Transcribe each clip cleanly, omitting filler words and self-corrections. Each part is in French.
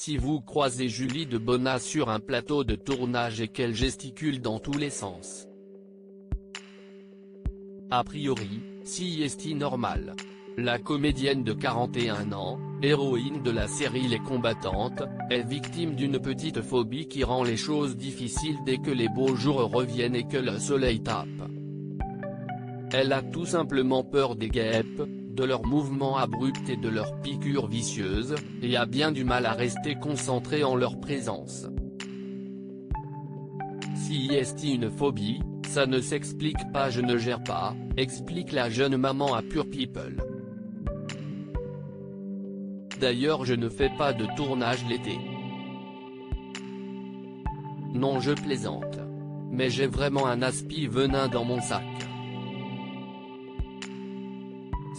Si vous croisez Julie de Bonnat sur un plateau de tournage et qu'elle gesticule dans tous les sens, a priori, si est normal. La comédienne de 41 ans, héroïne de la série Les Combattantes, est victime d'une petite phobie qui rend les choses difficiles dès que les beaux jours reviennent et que le soleil tape. Elle a tout simplement peur des guêpes, de leurs mouvements abrupts et de leurs piqûres vicieuses, et a bien du mal à rester concentrée en leur présence. Si est une phobie, ça ne s'explique pas, je ne gère pas, explique la jeune maman à Pure People. D'ailleurs je ne fais pas de tournage l'été. Non, je plaisante. Mais j'ai vraiment un aspi venin dans mon sac.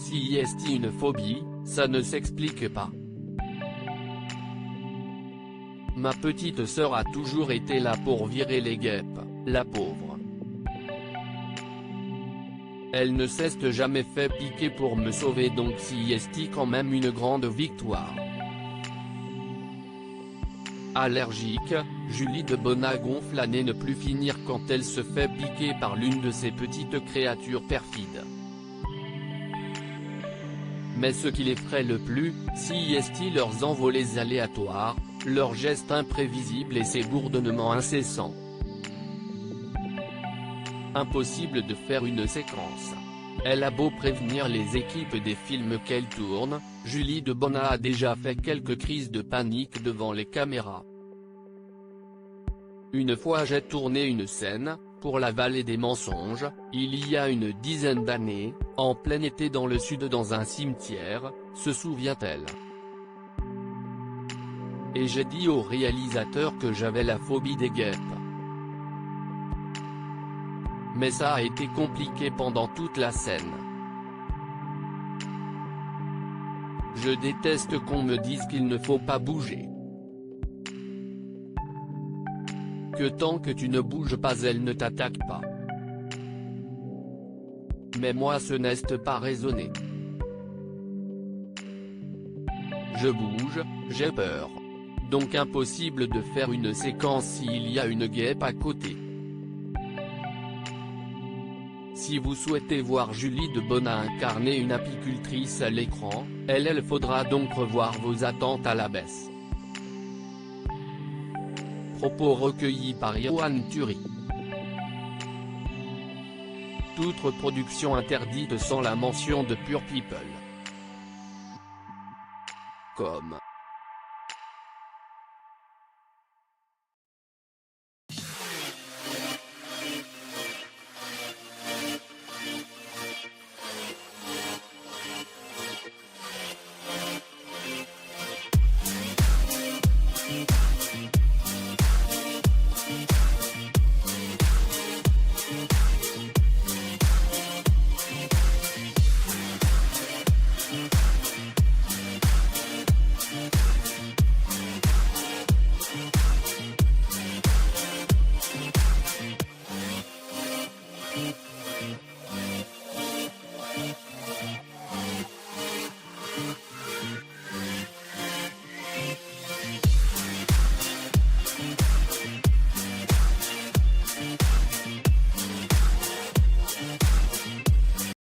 Si est une phobie, ça ne s'explique pas. Ma petite sœur a toujours été là pour virer les guêpes, la pauvre. Elle ne s'est jamais fait piquer pour me sauver, donc si est quand même une grande victoire. Allergique, Julie de Bonnat gonfle à ne plus finir quand elle se fait piquer par l'une de ces petites créatures perfides. Mais ce qui l'effraie le plus, si est leurs envolées aléatoires, leurs gestes imprévisibles et ses bourdonnements incessants. Impossible de faire une séquence. Elle a beau prévenir les équipes des films qu'elle tourne, Julie de Bonnat a déjà fait quelques crises de panique devant les caméras. Une fois j'ai tourné une scène, pour la Vallée des Mensonges, il y a une dizaine d'années, en plein été dans le sud dans un cimetière, se souvient-elle. Et j'ai dit au réalisateur que j'avais la phobie des guêpes. Mais ça a été compliqué pendant toute la scène. Je déteste qu'on me dise qu'il ne faut pas bouger. Que tant que tu ne bouges pas elle ne t'attaque pas. Mais moi ce n'est pas raisonné. Je bouge, j'ai peur. Donc impossible de faire une séquence s'il y a une guêpe à côté. Si vous souhaitez voir Julie de Bonnat incarner une apicultrice à l'écran, il faudra donc revoir vos attentes à la baisse. Propos recueillis par Yoann Thury. Toute reproduction interdite sans la mention de Pure People. Comme